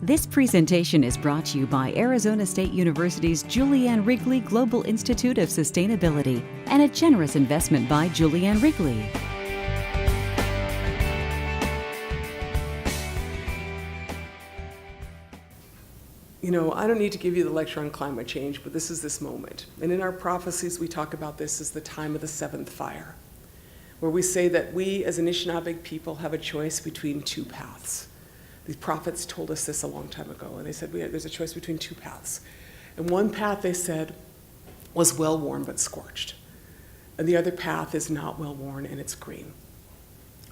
This presentation is brought to you by Arizona State University's Julianne Wrigley Global Institute of Sustainability and a generous investment by Julianne Wrigley. You know, I don't need to give you the lecture on climate change, but this is this moment. And in our prophecies, we talk about this as the time of the seventh fire, where we say that we as Anishinaabe people have a choice between two paths. These prophets told us this a long time ago, and they said there's a choice between two paths. And one path, they said, was well-worn but scorched. And the other path is not well-worn and it's green.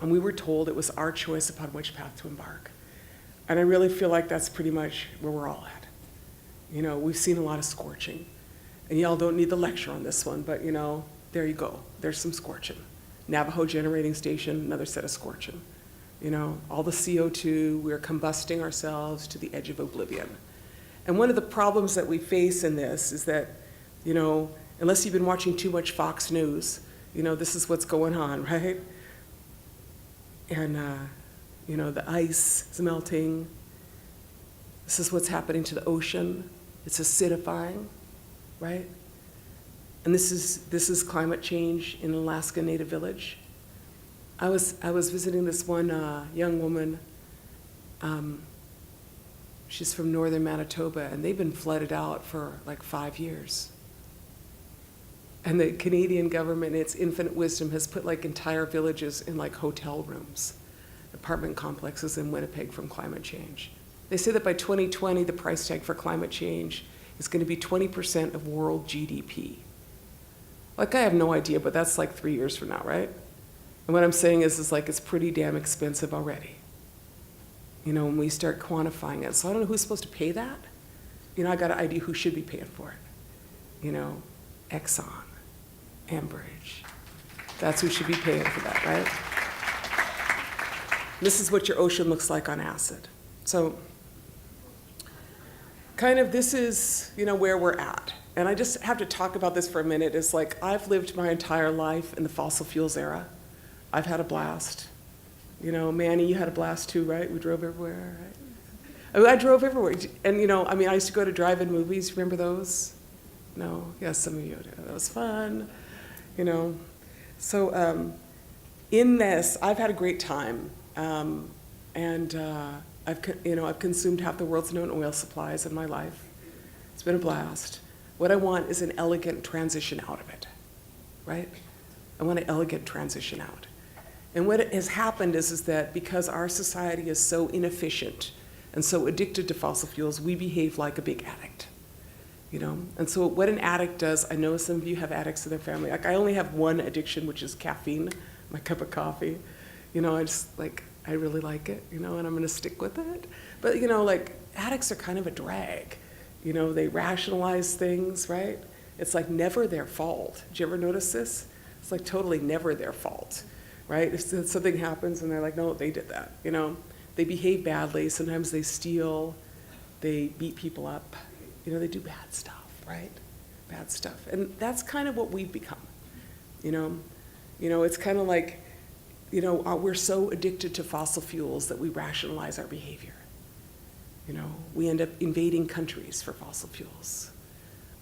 And we were told it was our choice upon which path to embark. And I really feel like that's pretty much where we're all at. You know, we've seen a lot of scorching. And y'all don't need the lecture on this one, but you know, there you go. There's some scorching. Navajo Generating Station, another set of scorching. You know, all the CO2, we're combusting ourselves to the edge of oblivion. And one of the problems that we face in this is that, you know, unless you've been watching too much Fox News, you know, this is what's going on, right? And, you know, the ice is melting. This is what's happening to the ocean. It's acidifying, right? And this is climate change in an Alaska Native village. I was visiting this one young woman. She's from northern Manitoba, and they've been flooded out for like 5 years. And the Canadian government, in its infinite wisdom, has put like entire villages in like hotel rooms, apartment complexes in Winnipeg from climate change. They say that by 2020, the price tag for climate change is going to be 20% of world GDP. Like, I have no idea, but that's like 3 years from now, right? And what I'm saying is like it's pretty damn expensive already. You know, when we start quantifying it. So I don't know who's supposed to pay that. You know, I got an idea who should be paying for it. You know, Exxon, Enbridge. That's who should be paying for that, right? This is what your ocean looks like on acid. So kind of this is, you know, where we're at. And I just have to talk about this for a minute. It's like I've lived my entire life in the fossil fuels era. I've had a blast. You know, Manny, you had a blast too, right? We drove everywhere, right? I drove everywhere. And, you know, I mean, I used to go to drive-in movies. Remember those? No? Yes, some of you do. That was fun, you know. So in this, I've had a great time. I've consumed half the world's known oil supplies in my life. It's been a blast. What I want is an elegant transition out of it, right? I want an elegant transition out. And what has happened is that because our society is so inefficient and so addicted to fossil fuels, we behave like a big addict, you know? And so what an addict does, I know some of you have addicts in their family. Like, I only have one addiction, which is caffeine, my cup of coffee. You know, I really like it, you know, and I'm gonna stick with it. But, you know, like, addicts are kind of a drag. You know, they rationalize things, right? It's like never their fault. Did you ever notice this? It's like totally never their fault, right? If something happens and they're like, no, they did that, you know? They behave badly, sometimes they steal, they beat people up, you know, they do bad stuff, right? Bad stuff. And that's kind of what we've become, you know? You know, it's kind of like, you know, we're so addicted to fossil fuels that we rationalize our behavior. You know, we end up invading countries for fossil fuels.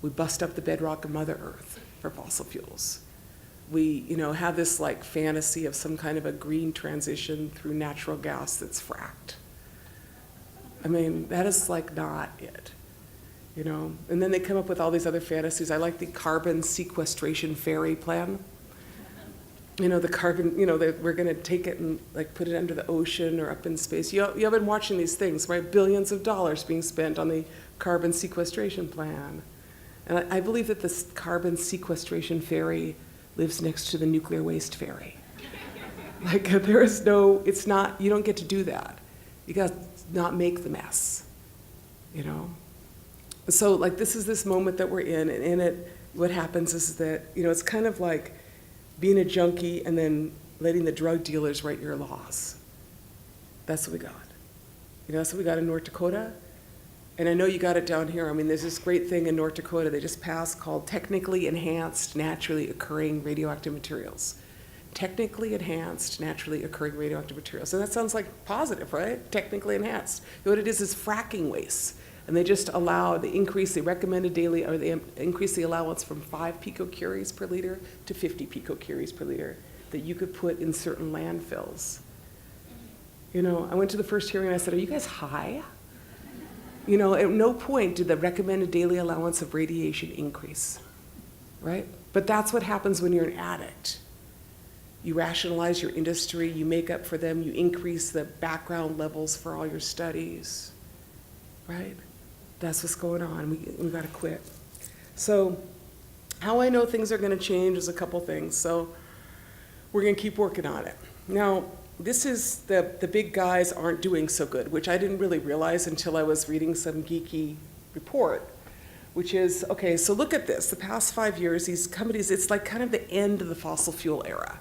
We bust up the bedrock of Mother Earth for fossil fuels. We, you know, have this like fantasy of some kind of a green transition through natural gas that's fracked. I mean, that is like not it, you know? And then they come up with all these other fantasies. I like the carbon sequestration ferry plan. You know, the carbon, you know, we're gonna take it and like put it under the ocean or up in space. You have been watching these things, right? Billions of dollars being spent on the carbon sequestration plan. And I believe that this carbon sequestration ferry lives next to the nuclear waste ferry. Like there is no, it's not, you don't get to do that. You gotta not make the mess, you know? So like this is this moment that we're in, and in it, what happens is that, you know, it's kind of like being a junkie and then letting the drug dealers write your laws. That's what we got. You know, that's what we got in North Dakota. And I know you got it down here. I mean, there's this great thing in North Dakota they just passed called technically enhanced naturally occurring radioactive materials. technically enhanced, naturally occurring radioactive materials. And that sounds like positive, right? Technically enhanced. What it is fracking waste. And they just allow, they increase the recommended daily, or they increase the allowance from 5 picocuries per liter to 50 picocuries per liter that you could put in certain landfills. You know, I went to the first hearing and I said, are you guys high? You know, at no point did the recommended daily allowance of radiation increase, right? But that's what happens when you're an addict. You rationalize your industry, you make up for them, you increase the background levels for all your studies, right? That's what's going on. We got to quit. So how I know things are going to change is a couple things. So we're going to keep working on it. Now, this is the big guys aren't doing so good, which I didn't really realize until I was reading some geeky report, which is, okay, so look at this. The past 5 years, these companies, it's like kind of the end of the fossil fuel era.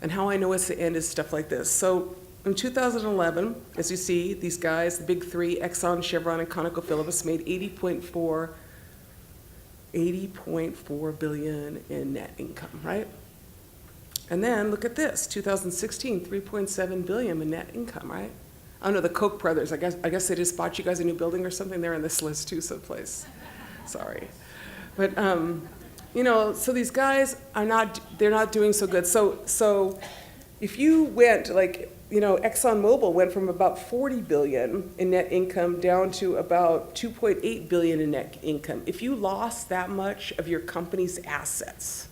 And how I know it's the end is stuff like this. So in 2011, as you see, these guys, the big three, Exxon, Chevron, and ConocoPhillips, made $80.4 billion in net income, right? And then look at this, 2016, $3.7 billion in net income, right? Oh no, the Koch brothers, I guess they just bought you guys a new building or something. They're on this list too, someplace. Sorry. But, you know, so these guys are they're not doing so good. So if you went, like, you know, ExxonMobil went from about 40 billion in net income down to about 2.8 billion in net income. If you lost that much of your company's assets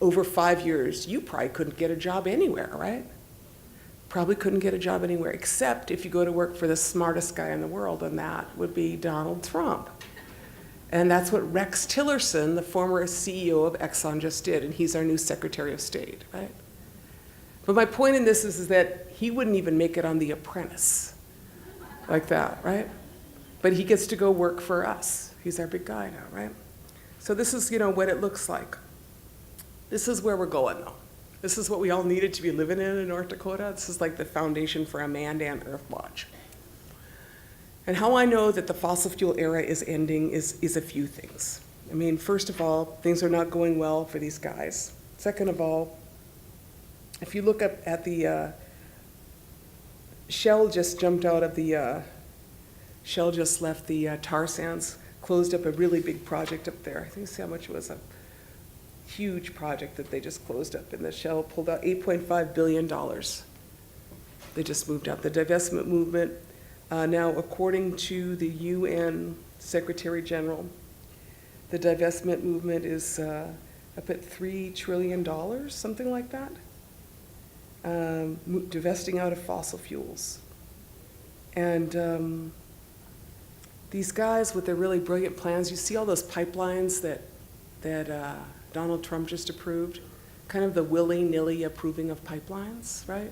over 5 years, you probably couldn't get a job anywhere, right? Probably couldn't get a job anywhere, except if you go to work for the smartest guy in the world, and that would be Donald Trump. And that's what Rex Tillerson, the former CEO of Exxon, just did, and he's our new Secretary of State, right? But my point in this is that he wouldn't even make it on The Apprentice like that, right? But he gets to go work for us. He's our big guy now, right? So this is, you know, what it looks like. This is where we're going, though. This is what we all needed to be living in North Dakota. This is like the foundation for a man-dan Earthwatch. And how I know that the fossil fuel era is ending is a few things. I mean, first of all, things are not going well for these guys. Second of all, if you look up at the Shell just jumped out of the, Shell just left the tar sands, closed up a really big project up there. I think, see how much it was, a huge project that they just closed up, and the Shell pulled out $8.5 billion. They just moved out. The divestment movement, now according to the UN Secretary General, the divestment movement is up at $3 trillion, something like that, divesting out of fossil fuels. And these guys with their really brilliant plans, you see all those pipelines that Donald Trump just approved, kind of the willy-nilly approving of pipelines, right?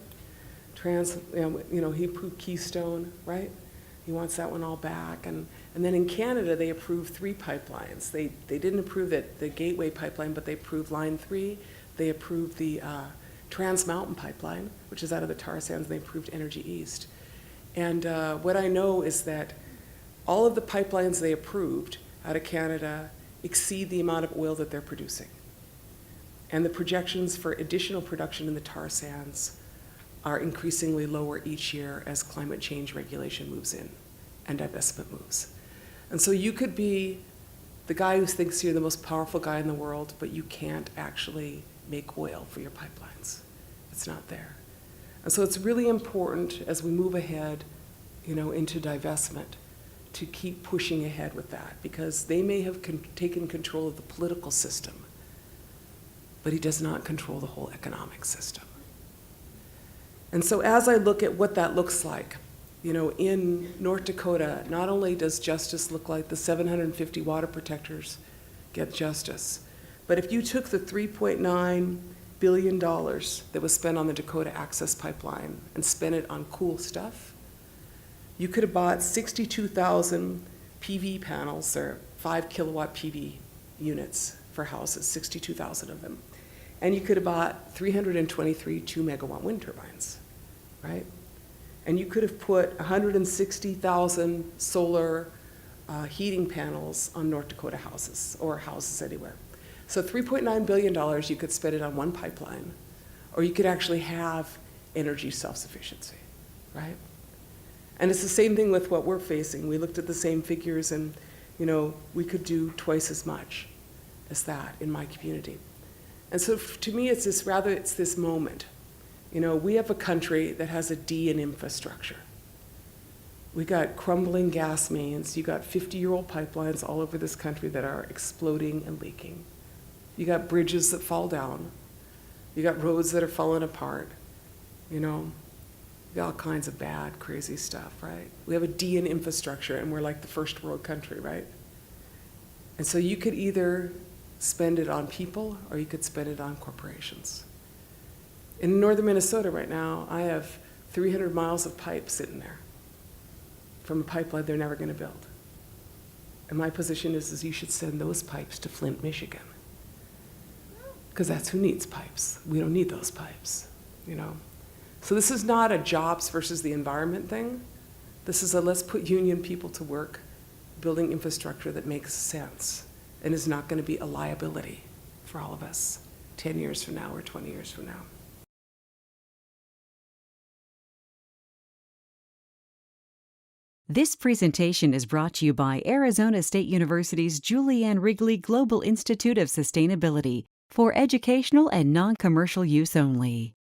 He approved Keystone, right? He wants that one all back. And then in Canada, they approved 3 pipelines. They didn't approve the Gateway pipeline, but they approved Line 3. They approved the Trans Mountain pipeline, which is out of the tar sands, and they approved Energy East. And what I know is that all of the pipelines they approved out of Canada exceed the amount of oil that they're producing. And the projections for additional production in the tar sands are increasingly lower each year as climate change regulation moves in and divestment moves. And so you could be the guy who thinks you're the most powerful guy in the world, but you can't actually make oil for your pipelines. It's not there. And so it's really important as we move ahead, into divestment, to keep pushing ahead with that, because they may have taken control of the political system, but he does not control the whole economic system. And so as I look at what that looks like, in North Dakota, not only does justice look like the 750 water protectors get justice, but if you took the $3.9 billion that was spent on the Dakota Access Pipeline and spent it on cool stuff, you could have bought 62,000 PV panels, or 5 kilowatt PV units for houses, 62,000 of them. And you could have bought 323 2-megawatt wind turbines, right? And you could have put 160,000 solar heating panels on North Dakota houses, or houses anywhere. So $3.9 billion, you could spend it on one pipeline, or you could actually have energy self-sufficiency, right? And it's the same thing with what we're facing. We looked at the same figures and, we could do twice as much as that in my community. And so to me, it's this moment. We have a country that has a D in infrastructure. We got crumbling gas mains. You got 50-year-old pipelines all over this country that are exploding and leaking. You got bridges that fall down. You got roads that are falling apart. You got all kinds of bad, crazy stuff, right? We have a D in infrastructure, and we're like the first world country, right? And so you could either spend it on people or you could spend it on corporations. In northern Minnesota right now, I have 300 miles of pipe sitting there from a pipeline they're never going to build. And my position is you should send those pipes to Flint, Michigan. Because that's who needs pipes. We don't need those pipes, So this is not a jobs versus the environment thing. This is a let's put union people to work building infrastructure that makes sense and is not going to be a liability for all of us 10 years from now or 20 years from now. This presentation is brought to you by Arizona State University's Julianne Wrigley Global Institute of Sustainability for educational and non-commercial use only.